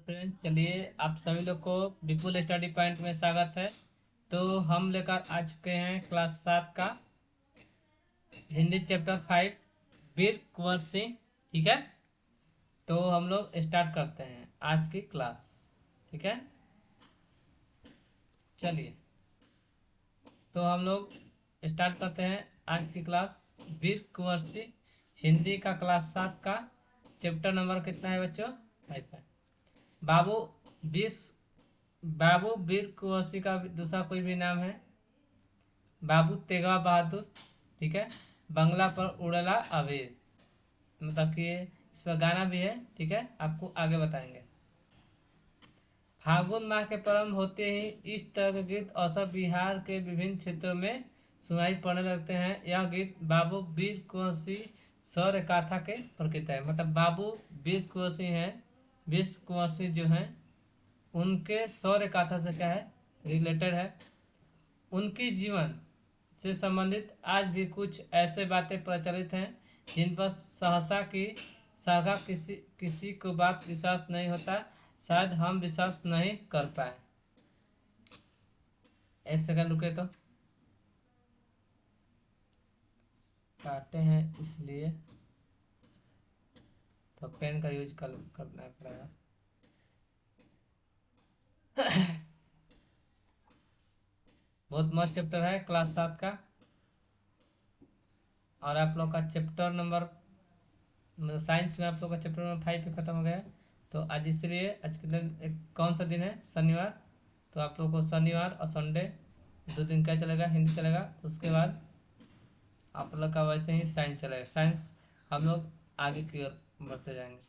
Friends, चलिए आप सभी लोग को विपुल स्टडी पॉइंट में स्वागत है। तो हम लेकर आ चुके हैं क्लास 7 का हिंदी चैप्टर 5 वीर कुंवर सिंह। ठीक है, तो हम लोग स्टार्ट करते हैं आज की क्लास। ठीक है, चलिए तो हम लोग स्टार्ट करते हैं आज की क्लास। वीर कुंवर सिंह हिंदी का क्लास 7 का चैप्टर नंबर कितना है बच्चों? 5 है। बाबू बीस बाबू वीर कुंवर सिंह का दूसरा कोई भी नाम है बाबू तेगवा बहादुर। ठीक है, बंगला पर उड़ला अबीर, मतलब कि इस पर गाना भी है। ठीक है, आपको आगे बताएंगे। फागुन माह के प्रारंभ होते ही इस तरह के गीत अवसर बिहार के विभिन्न क्षेत्रों में सुनाई पड़ने लगते हैं। यह गीत बाबू वीर कुंवर सिंह शौर्य गाथा के प्रकृत है। मतलब बाबू वीर कुंवर सिंह है, वीर कुंवर सिंह जो हैं उनके शौर्य गाथा से क्या है, रिलेटेड है। उनकी जीवन से संबंधित आज भी कुछ ऐसे बातें प्रचलित हैं जिन पर सहसा की सागा किसी किसी को बात विश्वास नहीं होता। शायद हम विश्वास नहीं कर पाए। एक सेकंड रुके तो काटे हैं इसलिए तो पेन का यूज करना पड़ेगा। बहुत मस्त चैप्टर है क्लास 7 का। और आप लोग का चैप्टर नंबर साइंस में आप लोग का चैप्टर नंबर 5 पे खत्म हो गया है। तो आज इसलिए आज के दिन कौन सा दिन है? शनिवार। तो आप लोग को शनिवार और संडे 2 दिन क्या चलेगा? हिंदी चलेगा। उसके बाद आप लोग का वैसे ही साइंस चलेगा। साइंस हम लोग आगे की ओर बढ़ते जाएंगे।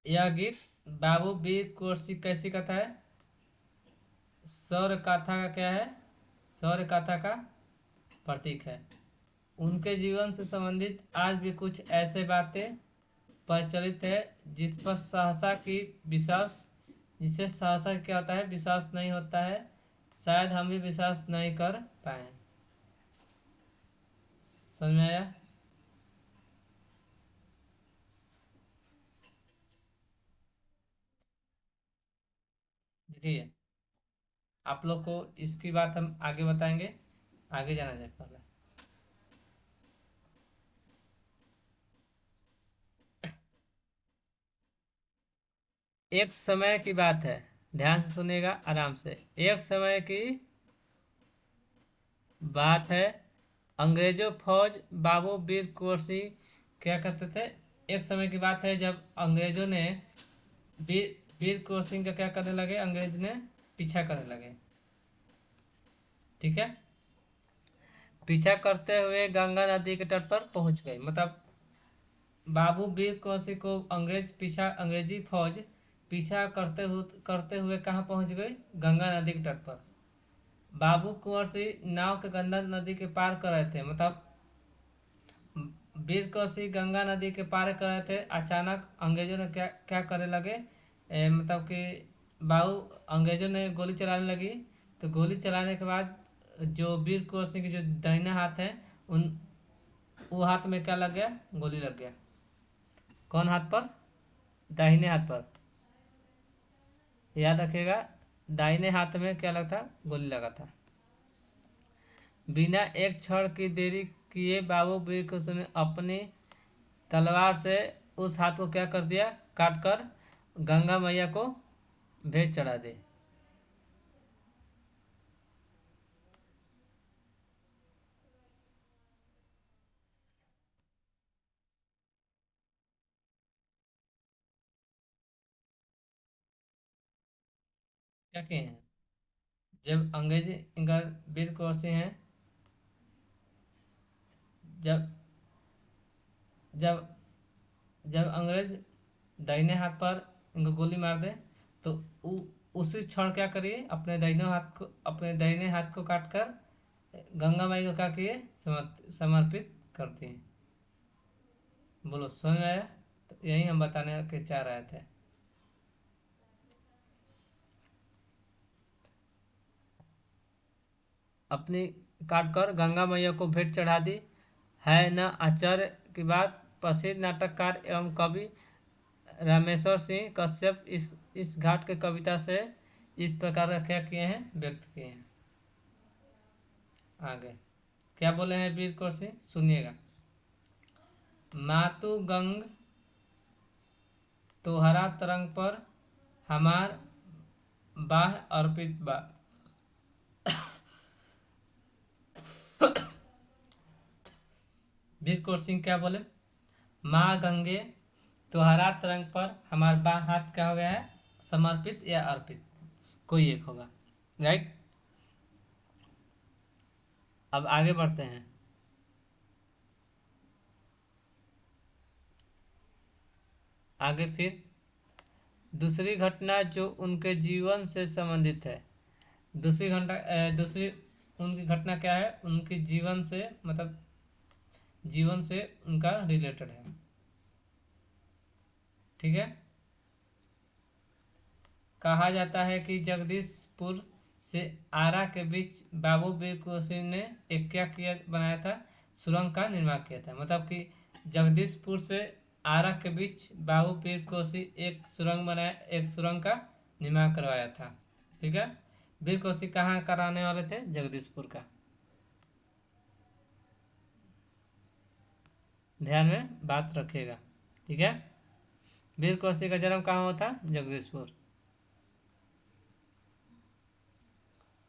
यह गीत बाबू वीर कुंवर सिंह कैसी कथा है? सौर गाथा का क्या है? सौर गाथा का प्रतीक है। उनके जीवन से संबंधित आज भी कुछ ऐसे बातें प्रचलित है जिस पर सहसा की विश्वास जिसे सहसा क्या होता है, विश्वास नहीं होता है। शायद हम भी विश्वास नहीं कर पाए। समझ में आया? देखिए, आप लोग को इसकी बात हम आगे बताएंगे। आगे जाना जाए पहले। एक समय की बात है, ध्यान से सुनिएगा आराम से। एक समय की बात है, अंग्रेजों फौज बाबू वीर कुंवर सिंह क्या करते थे। एक समय की बात है जब अंग्रेजों ने वीर वीर कुंवर सिंह का क्या करने लगे, अंग्रेज ने पीछा करने लगे। ठीक है, पीछा करते हुए गंगा नदी के तट पर पहुंच गए। मतलब बाबू वीर कुंवर सिंह को अंग्रेजी फौज पीछा करते हुए कहाँ पहुंच गई? गंगा नदी के तट पर। बाबू कुंवर सिंह नाव के गंगा नदी के पार कर रहे थे। मतलब वीर कुंवर सिंह गंगा नदी के पार कर रहे थे। अचानक अंग्रेजों ने क्या क्या करने लगे, मतलब कि बाबू अंग्रेजों ने गोली चलाने लगी। तो गोली चलाने के बाद जो वीर कुंवर सिंह के जो दाहिने हाथ है, उन वो हाथ में क्या लग गया? गोली लग गया। कौन हाथ पर? दाहिने हाथ पर। याद रखिएगा, दाहिने हाथ में क्या लगा था? गोली लगा था। बिना एक क्षण की देरी किए बाबू वीर कुंवर ने अपनी तलवार से उस हाथ को क्या कर दिया? काट कर गंगा मैया को भेंट चढ़ा दी। क्या किए हैं? जब अंग्रेज इनका वीर कुंवर सिंह हैं, जब जब जब अंग्रेज दाहिने हाथ पर इनको गोली मार दे, तो उसी क्षण क्या करिए? अपने दाहिने हाथ को काट कर गंगा माई को क्या किए? समर्पित करती हैं। बोलो, समझ में आया? तो यही हम बताने के चाह रहे थे। अपनी काट कर गंगा मैया को भेंट चढ़ा दी। है न आश्चर्य की बात, प्रसिद्ध नाटककार एवं कवि रामेश्वर सिंह कश्यप इस घाट के कविता से इस प्रकार का क्या किए हैं, व्यक्त किए हैं। आगे क्या बोले हैं वीर कौर सिंह, सुनिएगा। मातु गंग तोहरा तरंग पर हमार बाह अर्पित बा। वीर कौर सिंह क्या बोले, माँ गंगे तोहरा तरंग पर हमार बाह हाथ क्या हो गया है, समर्पित या अर्पित, कोई एक होगा, राइट। अब आगे बढ़ते हैं। आगे फिर दूसरी घटना जो उनके जीवन से संबंधित है। दूसरी उनकी घटना क्या है, उनके जीवन से, मतलब जीवन से उनका रिलेटेड है, ठीक है। कहा जाता है कि जगदीशपुर से आरा के बीच बाबू वीर कुंवर ने एक क्या किया बनाया था, सुरंग का निर्माण किया था। मतलब कि जगदीशपुर से आरा के बीच बाबू वीर कुंवर एक सुरंग बनाया, एक सुरंग का निर्माण करवाया था, ठीक है। वीर कुंवर कहाँ कराने वाले थे, जगदीशपुर का, ध्यान में बात रखिएगा, ठीक है। वीर कुंवर का जन्म कहाँ हुआ था, जगदीशपुर।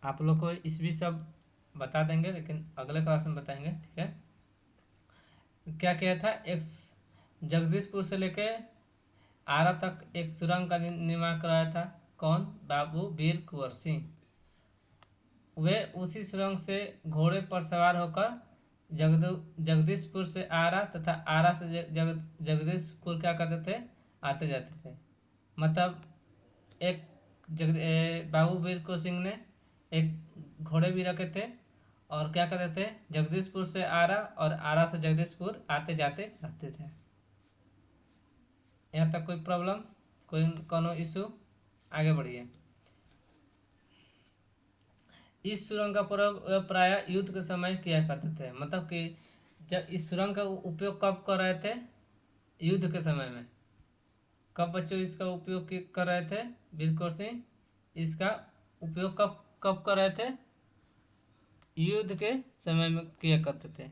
आप लोग को इसभी सब बता देंगे, लेकिन अगले क्लास में बताएंगे, ठीक है। क्या किया था, एक जगदीशपुर से लेके आरा तक एक सुरंग का निर्माण कराया था। कौन, बाबू वीर कुंवर सिंह। वे उसी सुरंग से घोड़े पर सवार होकर जगदीशपुर से आरा तथा आरा से जगदीशपुर क्या करते थे, आते जाते थे। मतलब एक बाबू वीर कुंवर सिंह ने एक घोड़े भी रखे थे, और क्या करते थे, जगदीशपुर से आरा और आरा से जगदीशपुर आते जाते रहते थे। यहाँ तक कोई प्रॉब्लम, कोई कोनो इशू, आगे बढ़िए। इस सुरंग का प्रयोग प्राय युद्ध के समय किया करते थे। मतलब कि जब इस सुरंग का उपयोग कब कर रहे थे, युद्ध के समय में। कब बच्चों इसका उपयोग कर रहे थे, वीर कुंवर सिंह इसका उपयोग कब कब कर रहे थे, युद्ध के समय में किया करते थे।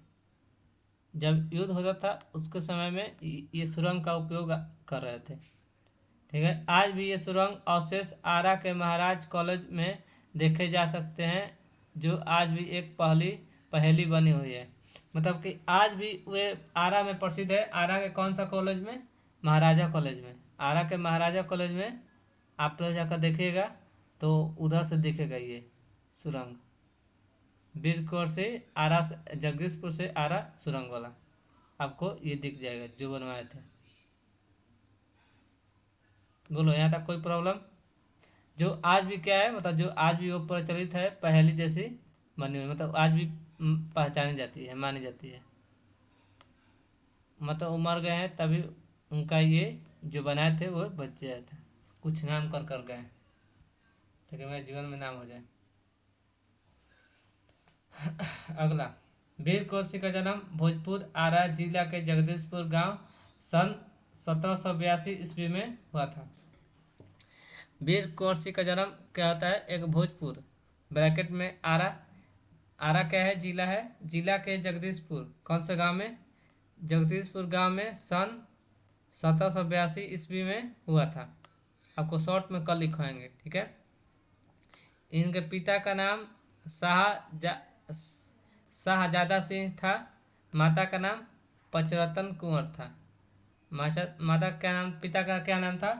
जब युद्ध होता था उसके समय में ये सुरंग का उपयोग कर रहे थे, ठीक है। आज भी ये सुरंग अवशेष आरा के महाराज कॉलेज में देखे जा सकते हैं, जो आज भी एक पहली पहेली बनी हुई है। मतलब कि आज भी वे आरा में प्रसिद्ध है। आरा के कौन सा कॉलेज में, महाराजा कॉलेज में। आरा के महाराजा कॉलेज में आप लोग जाकर देखिएगा तो उधर से दिखेगा ये सुरंग, वीर कुंवर से आरा से जगदीशपुर से आरा सुरंग वाला आपको ये दिख जाएगा जो बनवाए थे। बोलो यहाँ तक कोई प्रॉब्लम। जो आज भी क्या है, मतलब जो आज भी वो प्रचलित है, पहेली जैसी बनी हुई, मतलब आज भी पहचानी जाती है, मानी जाती है। मतलब वो मर गए हैं तभी उनका ये जो बनाए थे वो बच गया था, कुछ नाम कर कर गए, ताकि मेरे जीवन में नाम हो जाए। अगला, वीर कुंवर का जन्म भोजपुर आरा जिला के जगदीशपुर गांव सन 1782 ईस्वी में हुआ था। वीर कुंवर का जन्म क्या होता है, एक भोजपुर ब्रैकेट में आरा, आरा क्या है, जिला है, जिला के जगदीशपुर कौन से गांव में, जगदीशपुर गांव में सन 1782 ईस्वी में हुआ था। आपको शॉर्ट में कल लिखवाएंगे, ठीक है। इनके पिता का नाम शाहजादा सिंह था। माता का नाम पचरतन कुंवर था। माता का नाम, पिता का क्या नाम था,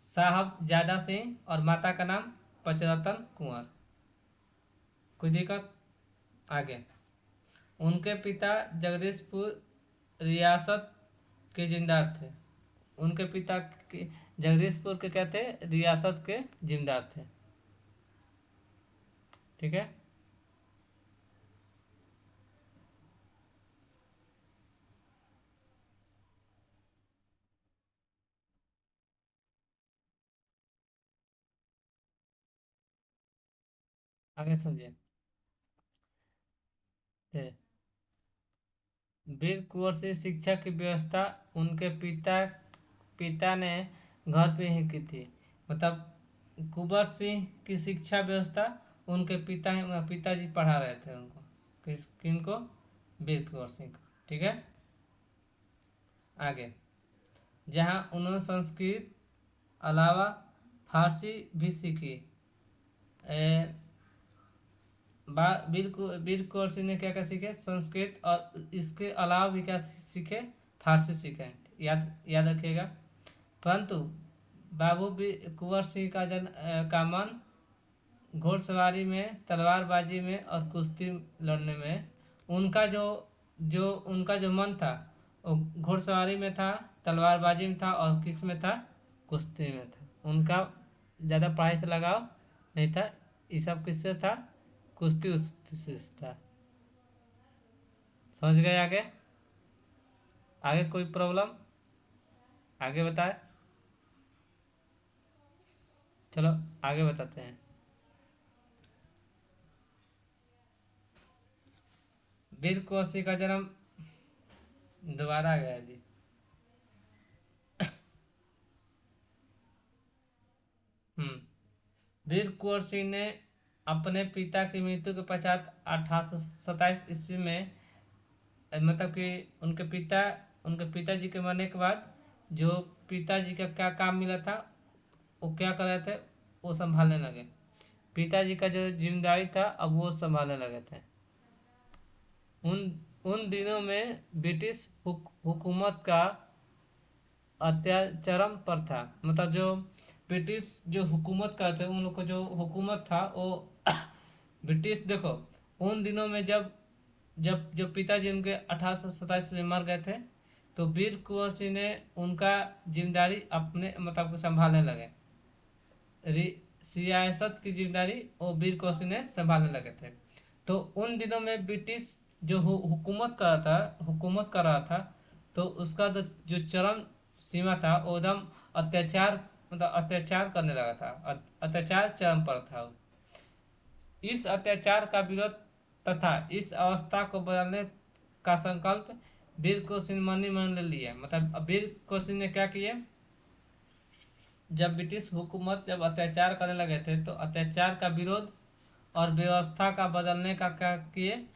साहबजादा सिंह, और माता का नाम पचरतन कुंवर। कोई दिक्कत, आगे। उनके पिता जगदीशपुर रियासत के जिम्मेदार थे। उनके पिता के जगदीशपुर के क्या थे, रियासत के जिम्मेदार थे, ठीक है। आगे समझिए। थे। वीर कुंवर सिंह शिक्षा की व्यवस्था उनके पिता पिता ने घर पे ही की थी। मतलब कुंवर सिंह की शिक्षा व्यवस्था उनके पिताजी पढ़ा रहे थे उनको। किनको? वीर कुंवर सिंह को। ठीक है, आगे। जहाँ उन्होंने संस्कृत अलावा फारसी भी सीखी। वीर कुंवर सिंह ने क्या क्या सीखे? संस्कृत, और इसके अलावा भी क्या सीखे? फारसी सीखे। याद याद रखिएगा। परंतु कुंवर सिंह का मन घोड़सवारी में, तलवारबाजी में और कुश्ती लड़ने में। उनका जो जो उनका जो मन था वो घोड़सवारी में था, तलवारबाजी में था, और किस में था? कुश्ती में था। उनका ज़्यादा पढ़ाई से लगाव नहीं था। ये सब किससे था? कुश्ती उस्ती से था। समझ गए? आगे आगे कोई प्रॉब्लम? आगे बताए। चलो आगे बताते हैं। वीर कुंवर सिंह का जन्म दोबारा आ गया जी। वीर कुंवर सिंह ने अपने पिता की मृत्यु के पश्चात 1827 ईस्वी में, मतलब कि उनके पिताजी के मरने के बाद जो पिताजी का क्या काम मिला था, वो क्या कर रहे थे? वो संभालने लगे। पिताजी का जो जिम्मेदारी था अब वो संभालने लगे थे। उन उन दिनों में ब्रिटिश हुकूमत का अत्याचारम पर था। मतलब जो ब्रिटिश जो हुकूमत करते, उन लोग को जो हुकूमत था वो ब्रिटिश। देखो, उन दिनों में जब जब जो पिताजी उनके 1827 में मर गए थे, तो वीर कुंवर सिंह ने उनका जिम्मेदारी अपने मतलब को संभालने लगे। सियासत की जिम्मेदारी वो वीर कुंवर सिंह ने संभालने लगे थे। तो उन दिनों में ब्रिटिश जो हुकूमत कर रहा था, तो उसका जो चरम सीमा था वो एकदम अत्याचार, मतलब अत्याचार करने लगा था। अत्याचार चरम पर था। इस अत्याचार का विरोध तथा इस अवस्था को बदलने का संकल्प वीर कुंवर सिंह मन ही ले लिया। मतलब वीर कुंवर सिंह ने क्या किया? जब ब्रिटिश हुकूमत जब अत्याचार करने लगे थे, तो अत्याचार का विरोध और व्यवस्था का बदलने का क्या किए?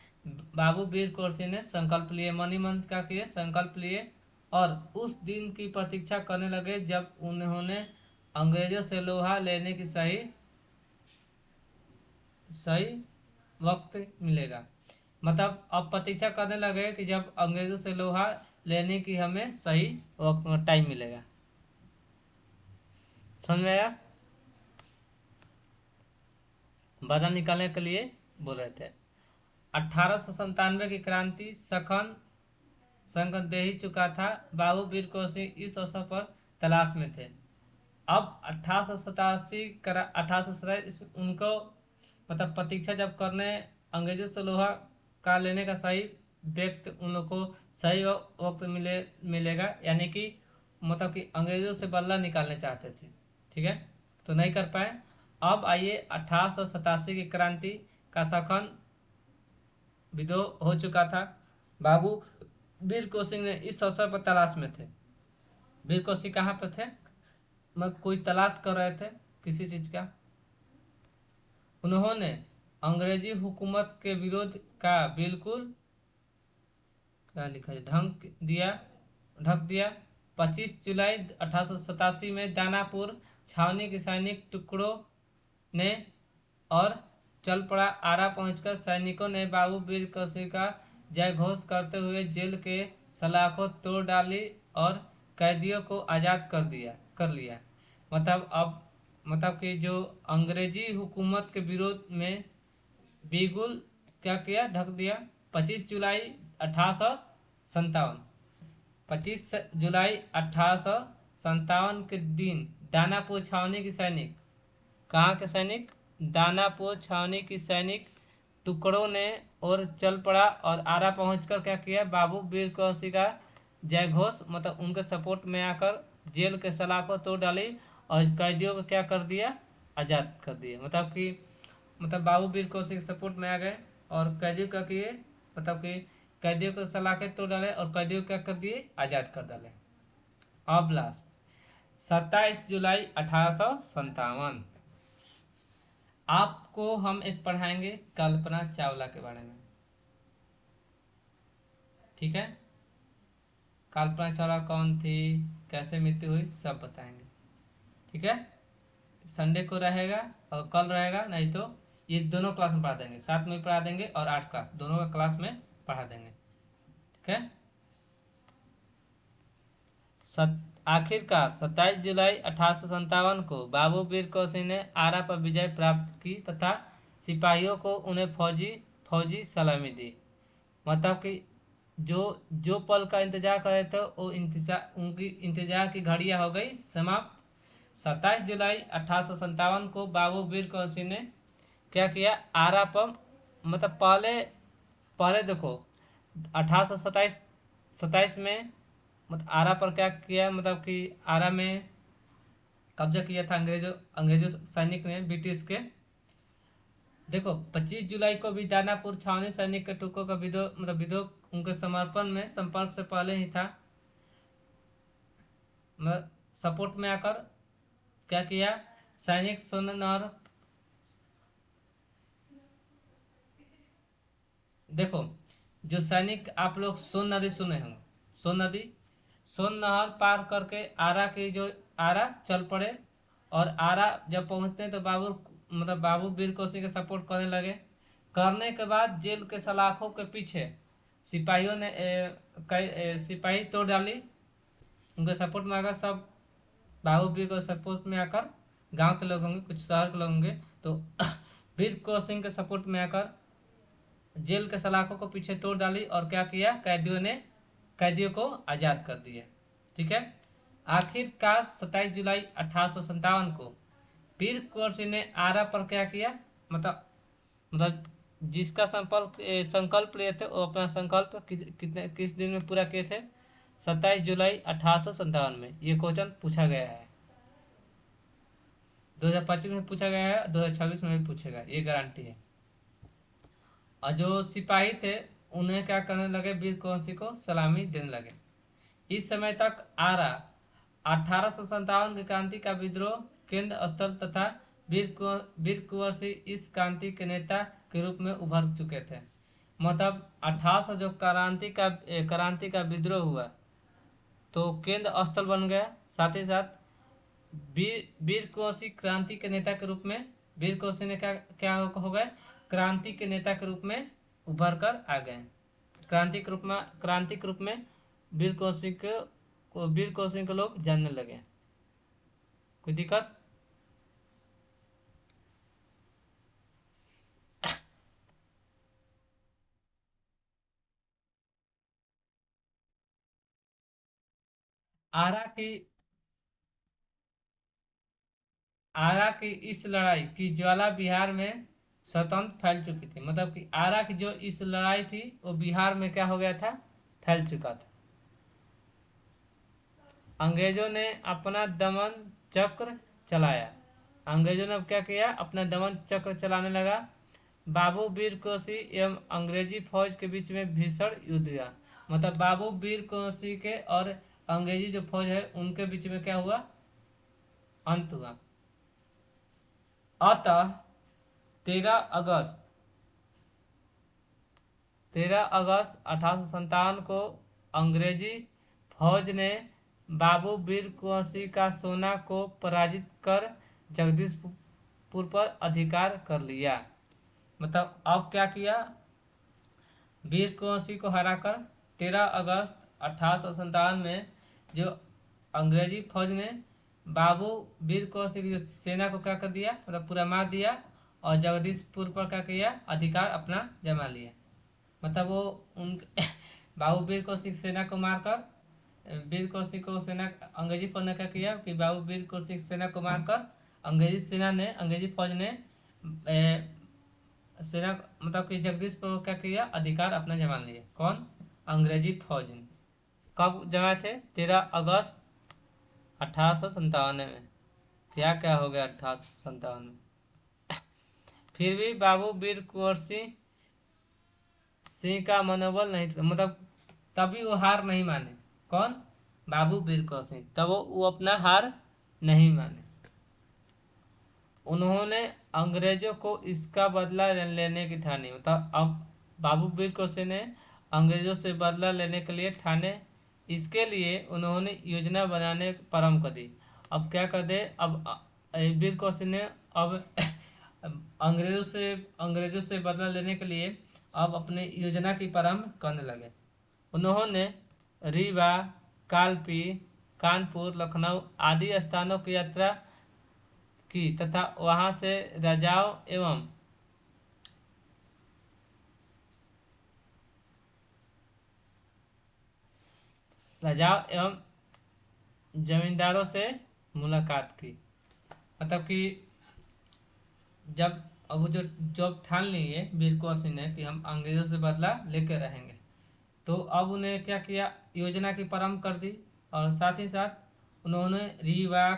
बाबू वीर कुंवर सिंह ने संकल्प लिए, मन ही मन क्या किए? संकल्प लिए। और उस दिन की प्रतीक्षा करने लगे जब उन्होंने अंग्रेजों से लोहा लेने की सही सही वक्त मिलेगा। मतलब अब प्रतीक्षा करने लगे कि जब अंग्रेजों से लोहा लेने की हमें सही वक्त टाइम मिलेगा। समझ में आया? बादल निकालने के लिए बोल रहे थे। 1897 की क्रांति सखन संग दे ही चुका था। बाबू वीर कुंवर सिंह इस अवसर पर तलाश में थे। अब 1887 उनको मतलब प्रतीक्षा जब करने अंग्रेजों से लोहा का लेने का सही व्यक्त उन लोग को सही वक्त मिलेगा। यानी कि मतलब कि अंग्रेजों से बदला निकालने चाहते थे। ठीक है, तो नहीं कर पाए। अब आइए 1887 की क्रांति का सखन विद्रोह हो चुका था। बाबू वीर कुंवर सिंह ने इस अवसर पर तलाश में थे। वीर कुंवर सिंह कहाँ पर थे? कोई तलाश कर रहे थे किसी चीज का। उन्होंने अंग्रेजी हुकूमत के विरोध का बिल्कुल क्या लिखा है ढक दिया। 25 जुलाई 1887 में दानापुर छावनी के सैनिक टुकड़ों ने और चल पड़ा। आरा पहुंचकर सैनिकों ने बाबू वीर कुंवर सिंह का जय घोष करते हुए जेल के सलाखों तोड़ डाली और कैदियों को आज़ाद कर लिया। मतलब अब मतलब कि जो अंग्रेजी हुकूमत के विरोध में बिगुल क्या किया? ढक दिया। 25 जुलाई 1857 25 जुलाई 1857 के दिन दानापुर छावनी की सैनिक, कहाँ के सैनिक? दानापुर छावनी की सैनिक टुकड़ों ने और चल पड़ा और आरा पहुंचकर क्या किया? बाबू वीर कुंवर सिंह का जय घोष मतलब उनके सपोर्ट में आकर जेल के सलाखों तोड़ डाली और कैदियों को क्या कर दिया? आज़ाद कर दिया। मतलब कि मतलब बाबू वीर कुंवर सिंह के सपोर्ट में आ गए और कैदियों का किए? मतलब कि कैदियों को सलाखें तोड़ डाले और कैदियों को क्या कर दिए, आज़ाद कर डाले। अब लास्ट 27 जुलाई 1857। आपको हम एक पढ़ाएंगे कल्पना चावला के बारे में, ठीक है। कल्पना चावला कौन थी, कैसे मृत्यु हुई, सब बताएंगे, ठीक है। संडे को रहेगा और कल रहेगा, नहीं तो ये दोनों क्लास में पढ़ा देंगे, 7 में पढ़ा देंगे और 8 क्लास दोनों का क्लास में पढ़ा देंगे, ठीक है। आखिरकार 27 जुलाई 1857 को बाबू वीर कौशल ने आरा पर विजय प्राप्त की तथा सिपाहियों को उन्हें फौजी फौजी सलामी दी। मतलब कि जो जो पल का इंतजार कर रहे थे वो इंतजार, उनकी इंतजार की घड़ियां हो गई समाप्त। 27 जुलाई 1857 को बाबू वीर कौशल ने क्या किया, आरा पर, मतलब पहले पहले देखो 1827 में मतलब आरा पर क्या किया, मतलब कि आरा में कब्जा किया था अंग्रेजों सैनिक ने, ब्रिटिश के। देखो 25 जुलाई को भी दानापुर छावनी सैनिक के टुकड़ों का विद्रोह, मतलब विद्रोह उनके समर्पण में संपर्क से पहले ही था, मतलब सपोर्ट में आकर क्या किया, सैनिक सोन और देखो जो सैनिक, आप लोग सोन नदी सुने होंगे, सोन नदी, सोन नहर पार करके आरा की जो आरा चल पड़े। और आरा जब पहुंचते हैं तो बाबू, मतलब बाबू वीर कौशल के सपोर्ट करने लगे। करने के बाद जेल के सलाखों के पीछे सिपाहियों ने कई सिपाही तोड़ डाली, उनके सपोर्ट में आकर सब बाबू वीर को सपोर्ट में आकर, गांव के लोग होंगे कुछ शहर के लोग होंगे तो वीर कौशल के सपोर्ट में आकर जेल के सलाखों को पीछे तोड़ डाली और क्या किया, कैदियों को आजाद कर दिया, ठीक है। आखिरकार 27 जुलाई 1857 को वीर कुंवर सिंह ने आरा पर क्या किया, मतलब जिसका संकल्प लिए थे वो अपना संकल्प किस दिन में पूरा किए थे, 27 जुलाई 1857 में। ये क्वेश्चन पूछा गया है, 2025 में पूछा गया है, 2026 में भी पूछेगा, ये गारंटी है। और जो सिपाही थे उन्हें क्या करने लगे, वीर कुंवर सिंह को सलामी देने लगे। इस समय तक आरा 1857 की क्रांति का विद्रोह केंद्र स्थल तथा वीर कुंवर सिंह इस क्रांति के नेता के रूप में उभर चुके थे। मतलब 1800 जो क्रांति का विद्रोह हुआ तो केंद्र स्थल बन गया, साथ ही साथ वीर कुंवर सिंह क्रांति के नेता के रूप में, वीर कुंवर सिंह ने क्या क्या हो गए, क्रांति के नेता के रूप में उभर कर आ गए। क्रांति के रूप में वीर कुंवर सिंह को लोग जानने लगे। कोई दिक्कत? आरा की आरा की इस लड़ाई की ज्वाला बिहार में स्वतंत्र फैल चुकी थी। मतलब कि आरा की जो इस लड़ाई थी वो बिहार में क्या हो गया था, फैल चुका था। अंग्रेजों ने अपना दमन चक्र चलाया। अंग्रेजों ने क्या किया, अपना दमन चक्र चलाने लगा। बाबू वीर कोसी एवं अंग्रेजी फौज के बीच में भीषण युद्ध हुआ। मतलब बाबू वीर कोसी के और अंग्रेजी जो फौज है उनके बीच में क्या हुआ, अंत हुआ। अतः 13 अगस्त 1857 को अंग्रेजी फौज ने बाबू वीर कुंवर सिंह का सोना को पराजित कर जगदीशपुर पर अधिकार कर लिया। मतलब अब क्या किया, वीर कुंवर सिंह को हराकर 13 अगस्त 1857 में जो अंग्रेजी फौज ने बाबू वीर कुंवर सिंह की सेना को क्या कर दिया, मतलब पूरा मार दिया और जगदीशपुर पर क्या किया, अधिकार अपना जमा लिया। मतलब वो उन बाबू वीर कुंवर सिंह सेना को मारकर, वीर कुंवर सिंह को सेना, अंग्रेजी फौज ने क्या किया कि बाबू वीर कुंवर सिंह सेना को मारकर अंग्रेजी फौज ने सेना, मतलब कि जगदीशपुर क्या किया, अधिकार अपना जमा लिया। कौन, अंग्रेजी फौज ने। कब जमाए थे, 13 अगस्त 1857 में। क्या क्या हो गया 1857 में। फिर भी बाबू वीर कुंवर सिंह सिंह का मनोबल नहीं टूटा, मतलब तभी वो हार नहीं माने। कौन? बाबू वीर कौर सिंह। तब वो अपना हार नहीं माने। उन्होंने अंग्रेजों को इसका बदला लेने की ठानी। मतलब अब बाबू वीर कौर सिंह ने अंग्रेजों से बदला लेने के लिए ठाने। इसके लिए उन्होंने योजना बनाने प्रारंभ कर दी। अब क्या कर दे, अब वीर कौर सिंह ने अब अंग्रेजों से बदला लेने के लिए अब अपनी योजना की प्रारंभ करने लगे। उन्होंने रीवा, कालपी, कानपुर, लखनऊ आदि स्थानों की यात्रा की तथा वहां से राजाओं एवं जमींदारों से मुलाकात की। मतलब कि जब अब वो जो जब ठान लिए वीर कुंवर सिंह ने कि हम अंग्रेजों से बदला लेकर रहेंगे, तो अब उन्हें क्या किया, योजना की प्रारंभ कर दी। और साथ ही साथ उन्होंने रीवा,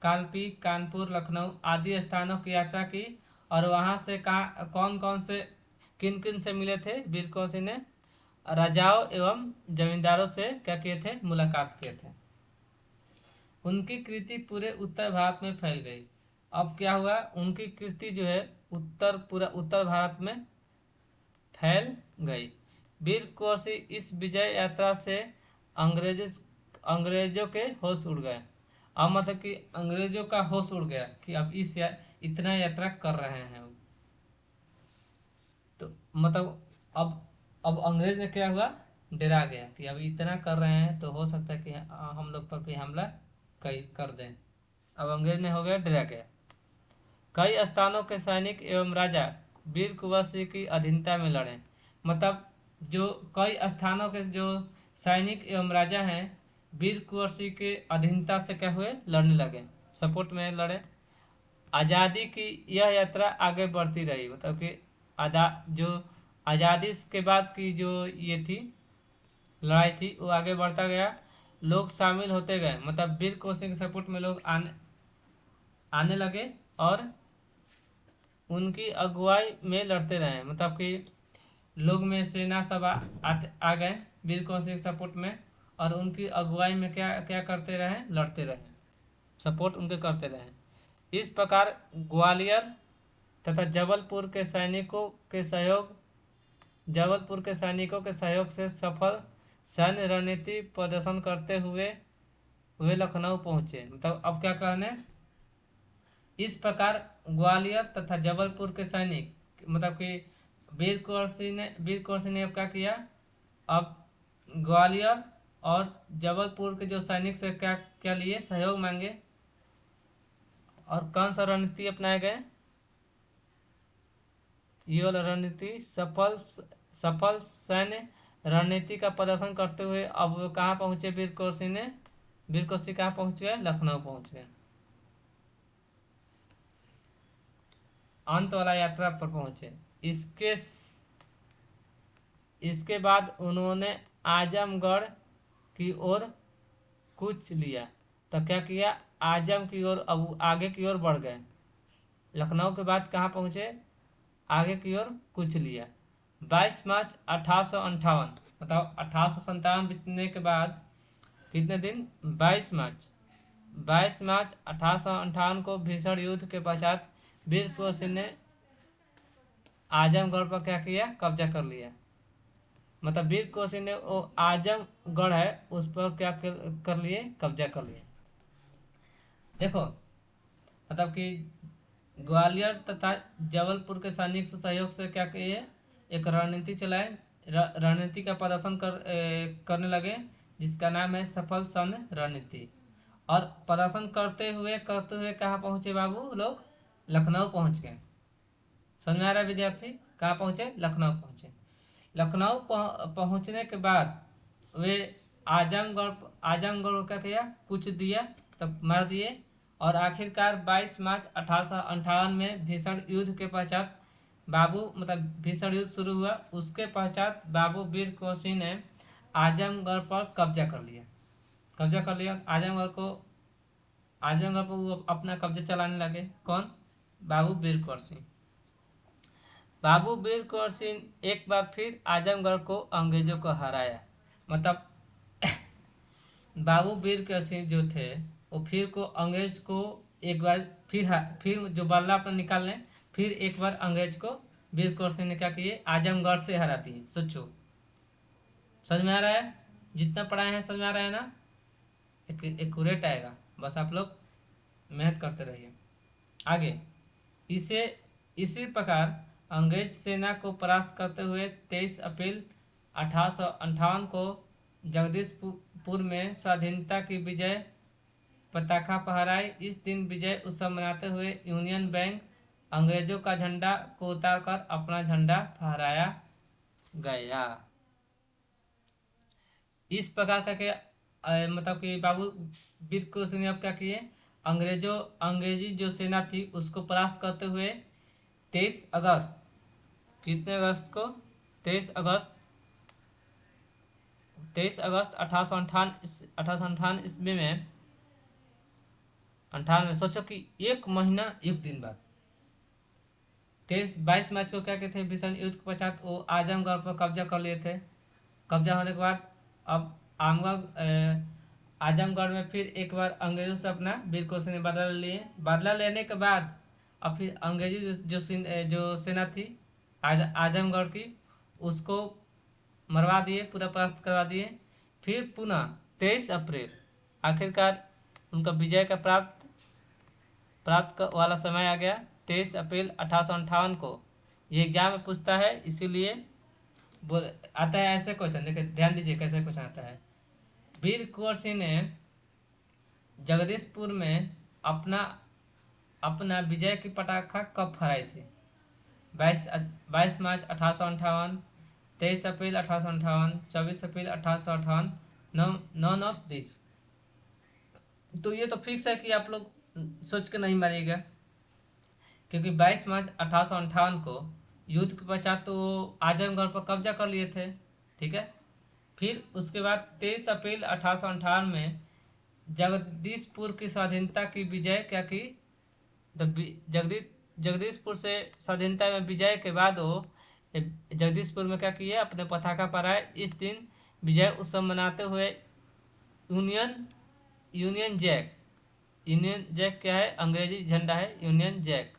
कालपी, कानपुर, लखनऊ आदि स्थानों की यात्रा की। और वहां से कहाँ कौन कौन से किन किन से मिले थे वीर कुंवर सिंह ने? राजाओं एवं जमींदारों से क्या किए थे? मुलाकात किए थे। उनकी कृति पूरे उत्तर भारत में फैल गई। अब क्या हुआ, उनकी कृति जो है पूरा उत्तर भारत में फैल गई। वीर कुंवर सिंह इस विजय यात्रा से अंग्रेजों अंग्रेजों के होश उड़ गए। अब मतलब कि अंग्रेजों का होश उड़ गया कि अब इतना यात्रा कर रहे हैं। तो मतलब अब अंग्रेज ने क्या हुआ, डरा गया कि अब इतना कर रहे हैं तो हो सकता है कि हम लोग पर भी हमला कर दें। अब अंग्रेज ने हो गया, डरा गया। कई स्थानों के सैनिक एवं राजा वीर कुंवर सिंह की अधीनता में लड़े। मतलब जो कई स्थानों के जो सैनिक एवं राजा हैं वीर कुंवर सिंह के अधीनता से क्या हुए, लड़ने लगे, सपोर्ट में लड़े। आज़ादी की यह यात्रा आगे बढ़ती रही। मतलब कि जो आज़ादी के बाद की जो ये थी लड़ाई थी वो आगे बढ़ता गया। लोग शामिल होते गए, मतलब वीर कुंवर सिंह के सपोर्ट में लोग आने लगे और उनकी अगुवाई में लड़ते रहे। मतलब कि लोग में सेना सब आ गए वीर कुंवर सिंह के सपोर्ट में, और उनकी अगुवाई में क्या क्या करते रहे, लड़ते रहे, सपोर्ट उनके करते रहे। इस प्रकार ग्वालियर तथा जबलपुर के सैनिकों के सहयोग से सफल सैन्य रणनीति प्रदर्शन करते हुए वे लखनऊ पहुंचे। मतलब अब क्या कहने, इस प्रकार ग्वालियर तथा जबलपुर के सैनिक, मतलब कि वीर कुंवर सिंह ने अब क्या किया, अब ग्वालियर और जबलपुर के जो सैनिक से क्या क्या लिए, सहयोग मांगे। और कौन सा रणनीति अपनाए गए, ये वाला रणनीति सफल सैन्य रणनीति का प्रदर्शन करते हुए अब वो कहाँ पहुंचे वीर कुंवर सिंह कहाँ पहुंच गए, लखनऊ पहुंच गए। अंत वाला यात्रा पर पहुंचे। इसके बाद उन्होंने आजमगढ़ की ओर कूच लिया। तो क्या किया, आजम की ओर अब आगे की ओर बढ़ गए। लखनऊ के बाद कहाँ पहुंचे, आगे की ओर कूच लिया। 22 मार्च 1858, मतलब 1857 बीतने के बाद कितने दिन, 22 मार्च 1858 को भीषण युद्ध के पश्चात वीर कुंवर सिंह ने आजमगढ़ पर क्या किया, कब्जा कर लिया। मतलब वीर कुंवर सिंह ने वो आजमगढ़ है उस पर क्या कर लिए, कब्जा कर लिया। देखो मतलब कि ग्वालियर तथा जबलपुर के सैनिक से सहयोग से क्या किए, एक रणनीति चलाए, रणनीति का प्रदर्शन करने लगे जिसका नाम है सफल सैन्य रणनीति। और प्रदर्शन करते हुए कहाँ पहुंचे बाबू लोग, लखनऊ पहुंच गए। समझ में आ रहा है विद्यार्थी, कहाँ पहुंचे, लखनऊ पहुंचे। लखनऊ पहुंचने के बाद वे आजमगढ़ को क्या किया, कुछ दिया, तब मार दिए। और आखिरकार 22 मार्च 1858 में भीषण युद्ध के पश्चात भीषण युद्ध शुरू हुआ। उसके पश्चात बाबू वीर कुंवर सिंह ने आजमगढ़ पर कब्जा कर लिया। आजमगढ़ पर वो अपना कब्जा चलाने लगे। कौन, बाबू वीर कुंवर सिंह। बाबू वीर कुंवर सिंह एक बार फिर आजमगढ़ को अंग्रेजों को हराया। मतलब बाबू वीर कुंवर सिंह जो थे वो फिर को अंग्रेज को एक बार फिर जो बल्ला अपना निकाल लें, फिर एक बार अंग्रेज को वीर कुंवर सिंह ने क्या किए, आजमगढ़ से हरा दिए। सोचो, समझ में आ रहा है? जितना पढ़ाए हैं समझ में आ रहा है ना? एक्यूरेट आएगा, बस आप लोग मेहनत करते रहिए। आगे इसे इसी प्रकार अंग्रेज सेना को परास्त करते हुए 23 अप्रैल 1858 को जगदीशपुर में स्वाधीनता की विजय पताका फहराई। इस दिन विजय उत्सव मनाते हुए यूनियन बैंक अंग्रेजों का झंडा को उतारकर अपना झंडा फहराया गया। इस प्रकार का के मतलब कि बाबू वीर कुंवर सिंह ने अब क्या किए, अंग्रेजी जो सेना थी उसको परास्त करते हुए 23 अगस्त, कितने अगस्त को, 23 अगस्त 1858 ईस्वी में, 98, सोचो कि एक महीना एक दिन बाद 22 मार्च को क्या कहते हैं, भीषण युद्ध के पश्चात वो आजमगढ़ पर कब्जा कर लिए थे। कब्जा होने के बाद अब आजमगढ़ में फिर एक बार अंग्रेजों से अपना वीर कुंवर सिंह ने बदला लिए। बदला लेने के बाद अब फिर अंग्रेजी जो सेना थी आजमगढ़ की, उसको मरवा दिए, पूरा परास्त करवा दिए। फिर पुनः 23 अप्रैल आखिरकार उनका विजय का प्राप्त वाला समय आ गया। 23 अप्रैल 1858 को, ये एग्जाम में पूछता है, इसीलिए बोल आता है ऐसे क्वेश्चन। देखिए ध्यान दीजिए कैसे क्वेश्चन आता है। वीर कुंवर सिंह ने जगदीशपुर में अपना विजय की पताका कब फहराई थी? 22 मार्च 1858, 23 अप्रैल 1858, 24 अप्रैल 1858, नॉन ऑफ दिस। तो ये तो फिक्स है कि आप लोग सोच के नहीं मारिएगा, क्योंकि 22 मार्च 1858 को युद्ध के पश्चात तो आजमगढ़ पर कब्जा कर लिए थे, ठीक है। फिर उसके बाद 23 अप्रैल 1858 में जगदीशपुर की स्वाधीनता की विजय क्या की, जगदीशपुर से स्वाधीनता में विजय के बाद वो जगदीशपुर में क्या किए, अपने पताका फहराए। इस दिन विजय उत्सव मनाते हुए यूनियन जैक क्या है, अंग्रेजी झंडा है यूनियन जैक,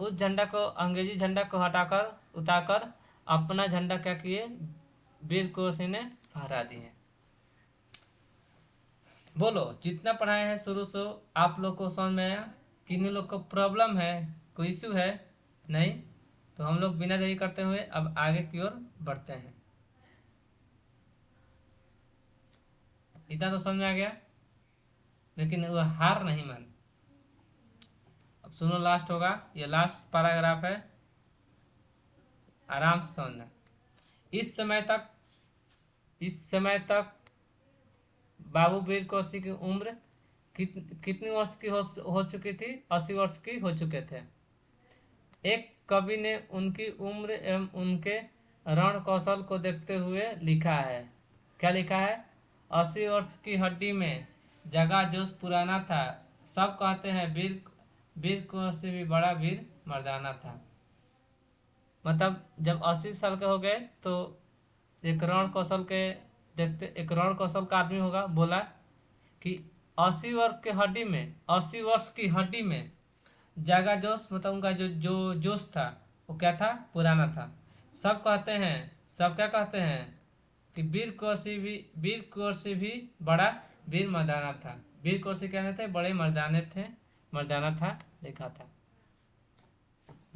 उस झंडा को, अंग्रेजी झंडा को हटाकर उतारकर अपना झंडा क्या किए, वीर कुंवर सिंह ने फहरा दिए। बोलो, जितना पढ़ाए हैं शुरू से आप लोग को समझ में आया? किन्हीं लोग को प्रॉब्लम है, कोई इशू है? नहीं? तो हम लोग बिना देरी करते हुए अब आगे की ओर बढ़ते हैं। इतना तो समझ में आ गया, लेकिन वह हार नहीं मान। अब सुनो, लास्ट होगा, ये लास्ट पैराग्राफ है, आराम से समझना। इस समय तक बाबू वीर कुंवर सिंह की उम्र कितनी वर्ष की हो चुकी थी? 80 वर्ष की हो चुके थे। एक कवि ने उनकी उम्र एवं उनके रण कौशल को देखते हुए लिखा है, क्या लिखा है? 80 वर्ष की हड्डी में जगह जोश पुराना था, सब कहते हैं वीर कुंवर से भी बड़ा वीर मर्दाना था। मतलब जब 80 साल के हो गए तो एक रण कौशल का आदमी होगा, बोला कि 80 वर्ष की हड्डी में जागा जोश, मतलब उनका जो जोश था वो क्या था, पुराना था। सब क्या कहते हैं कि वीर कुंवर से भी बड़ा वीर मर्दाना था। वीर कुंवर सिंह कहने थे बड़े मर्दाना था, लिखा था।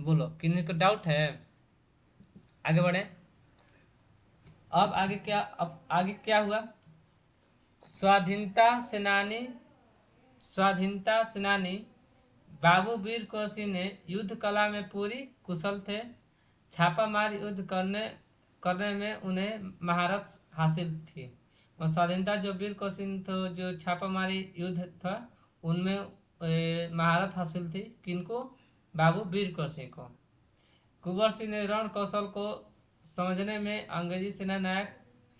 बोलो, किन्हीं को डाउट है? आगे बढ़े। अब आगे क्या हुआ? स्वाधीनता सेनानी बाबू वीर कुंवर सिंह ने युद्ध कला में पूरी कुशल थे। छापामार युद्ध करने में उन्हें महारत हासिल थी। और स्वाधीनता जो वीर कुंवर सिंह तो जो छापामारी युद्ध था उनमें महारत हासिल थी। किनको? बाबू वीर कुंवर सिंह को। कुंवर सिंह ने रण कौशल को समझने में अंग्रेजी सेना नायक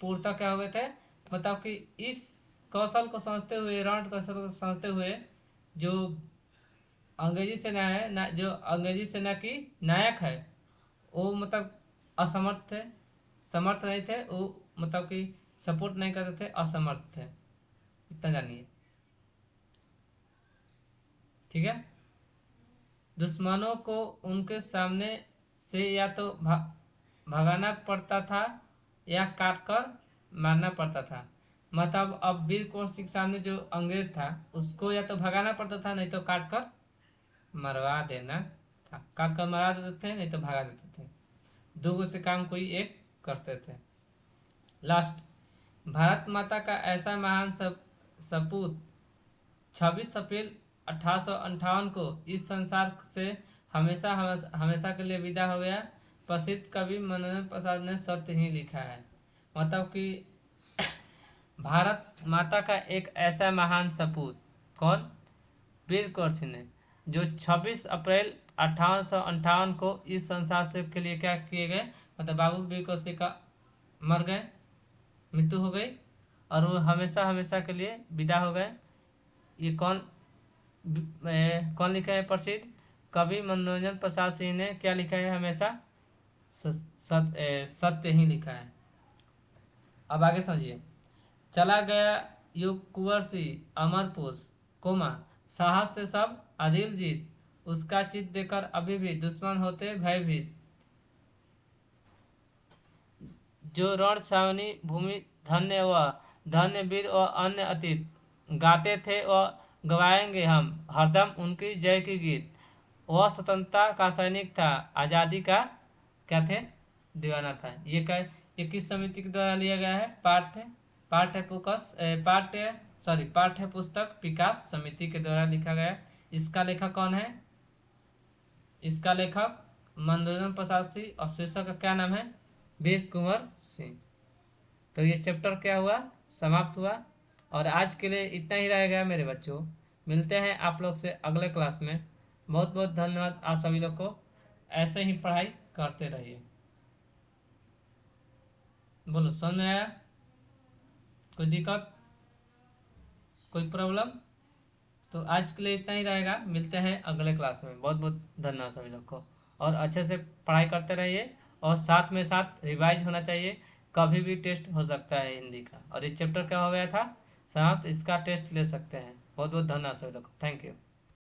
पूर्णतः क्या हो गए थे, मतलब कि इस कौशल को समझते हुए, रण कौशल को समझते हुए जो अंग्रेजी सेना की नायक है, वो मतलब असमर्थ थे, समर्थ नहीं थे, वो मतलब कि सपोर्ट नहीं करते थे, असमर्थ थे। इतना जानिए, ठीक है। दुश्मनों को उनके सामने से या तो भगाना पड़ता था या काट कर मारना पड़ता था। मतलब अब वीर कुंवर सिंह के सामने जो अंग्रेज था उसको या तो भगाना पड़ता था, नहीं तो काट कर मरवा देना था। काट कर मरवा देते थे, नहीं तो भगा देते थे। दो से काम कोई एक करते थे। लास्ट, भारत माता का ऐसा महान सपूत 26 अप्रैल 1858 को इस संसार से हमेशा हमेशा के लिए विदा हो गया। प्रसिद्ध कवि मनोरंजन प्रसाद ने सत्य ही लिखा है। मतलब कि भारत माता का एक ऐसा महान सपूत, कौन? वीर कुंवर सिंह ने, जो 26 अप्रैल 1858 को इस संसार से के लिए क्या किए गए, मतलब बाबू वीर कुंवर सिंह का मर गए, मृत्यु हो गई, और वो हमेशा हमेशा के लिए विदा हो गए। ये कौन लिखा है? प्रसिद्ध कवि मनोरंजन प्रसाद सिंह ने क्या लिखा है? हमेशा सत्य ही लिखा है। अब आगे समझिए। चला गया युग कुंवर सिंह अमर पुरुष, कोमा साहस से सब आदिल जीत, उसका चित देकर अभी भी दुश्मन होते भयभीत। जो रण छावनी भूमि धन्य व धन्य वीर व अन्य अतीत, गाते थे और गवाएंगे हम हरदम उनकी जय की गीत। वह स्वतंत्रता का सैनिक था, आज़ादी का क्या थे? दीवाना था। ये किस समिति के द्वारा लिया गया है? पाठ्य पुस्तक विकास समिति के द्वारा लिखा गया। इसका लेखक कौन है? इसका लेखक मनोरंजन प्रसाद सिंह, और शीर्षक का क्या नाम है? वीर कुंवर सिंह। तो ये चैप्टर क्या हुआ? समाप्त हुआ। और आज के लिए इतना ही रहेगा मेरे बच्चों। मिलते हैं आप लोग से अगले क्लास में। बहुत बहुत धन्यवाद आप सभी लोग को। ऐसे ही पढ़ाई करते रहिए। बोलो, समझ में आया? कोई दिक्कत, कोई प्रॉब्लम? तो आज के लिए इतना ही रहेगा। मिलते हैं अगले क्लास में। बहुत बहुत धन्यवाद सभी लोग को। और अच्छे से पढ़ाई करते रहिए, और साथ में साथ रिवाइज होना चाहिए। कभी भी टेस्ट हो सकता है हिंदी का। और ये चैप्टर क्या हो गया था समाप्त, इसका टेस्ट ले सकते हैं। बहुत बहुत धन्यवाद सभी लोग को। Thank you.